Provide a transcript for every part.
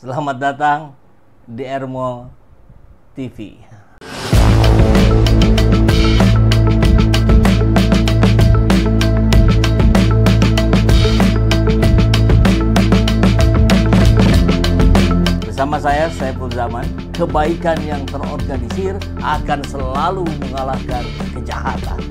Selamat datang di Ermo TV. Bersama saya, Saiful Zaman, kebaikan yang terorganisir akan selalu mengalahkan kejahatan.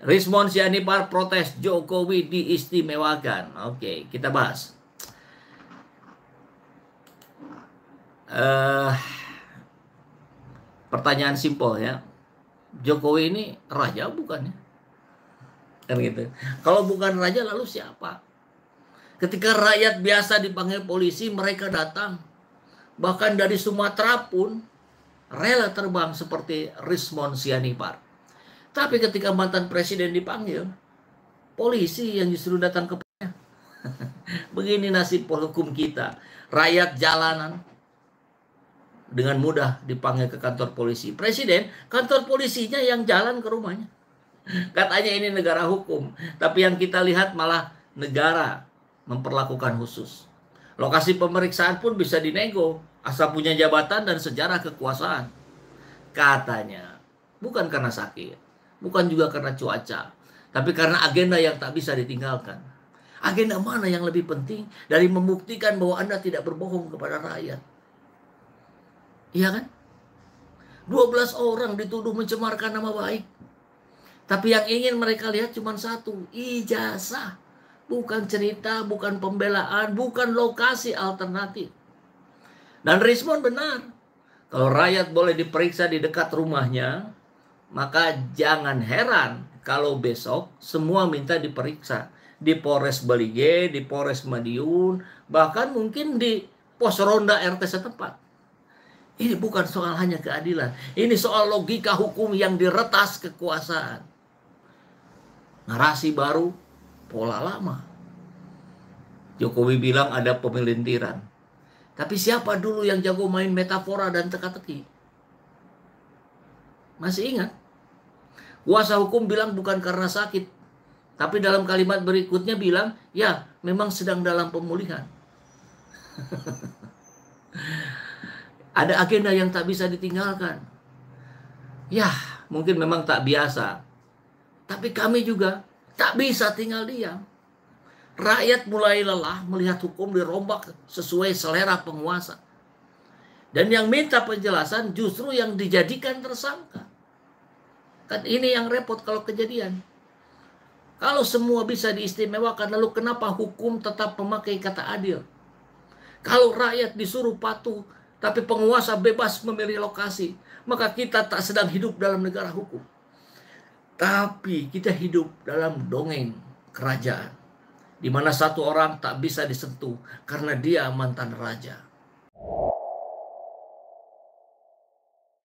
Rismond Sianipar protes Jokowi diistimewakan. Oke, kita bahas. Pertanyaan simpel ya. Jokowi ini raja bukan ya? Kan gitu. Kalau bukan raja lalu siapa? Ketika rakyat biasa dipanggil polisi, mereka datang. Bahkan dari Sumatera pun rela terbang seperti Rismond Sianipar. Tapi ketika mantan presiden dipanggil, polisi yang justru datang ke rumahnya. Begini nasib hukum kita. Rakyat jalanan dengan mudah dipanggil ke kantor polisi. Presiden, kantor polisinya yang jalan ke rumahnya. Katanya ini negara hukum. Tapi yang kita lihat malah negara memperlakukan khusus. Lokasi pemeriksaan pun bisa dinego, asal punya jabatan dan sejarah kekuasaan. Katanya, bukan karena sakit. Bukan juga karena cuaca, tapi karena agenda yang tak bisa ditinggalkan. Agenda mana yang lebih penting dari membuktikan bahwa Anda tidak berbohong kepada rakyat? Iya kan? 12 orang dituduh mencemarkan nama baik. Tapi yang ingin mereka lihat cuma satu, ijazah. Bukan cerita, bukan pembelaan, bukan lokasi alternatif. Dan Rismond benar. Kalau rakyat boleh diperiksa di dekat rumahnya, maka jangan heran kalau besok semua minta diperiksa. Di Polres Belige, di Polres Madiun, bahkan mungkin di pos ronda RT setempat. Ini bukan soal hanya keadilan. Ini soal logika hukum yang diretas kekuasaan. Narasi baru, pola lama. Jokowi bilang ada pemelintiran. Tapi siapa dulu yang jago main metafora dan teka-teki? Masih ingat? Kuasa hukum bilang bukan karena sakit. Tapi dalam kalimat berikutnya bilang, ya memang sedang dalam pemulihan. Ada agenda yang tak bisa ditinggalkan. Ya mungkin memang tak biasa. Tapi kami juga tak bisa tinggal diam. Rakyat mulai lelah melihat hukum dirombak sesuai selera penguasa. Dan yang minta penjelasan justru yang dijadikan tersangka. Kan ini yang repot kalau kejadian. Kalau semua bisa diistimewakan, lalu kenapa hukum tetap memakai kata adil? Kalau rakyat disuruh patuh, tapi penguasa bebas memilih lokasi, maka kita tak sedang hidup dalam negara hukum. Tapi kita hidup dalam dongeng kerajaan, di mana satu orang tak bisa disentuh karena dia mantan raja.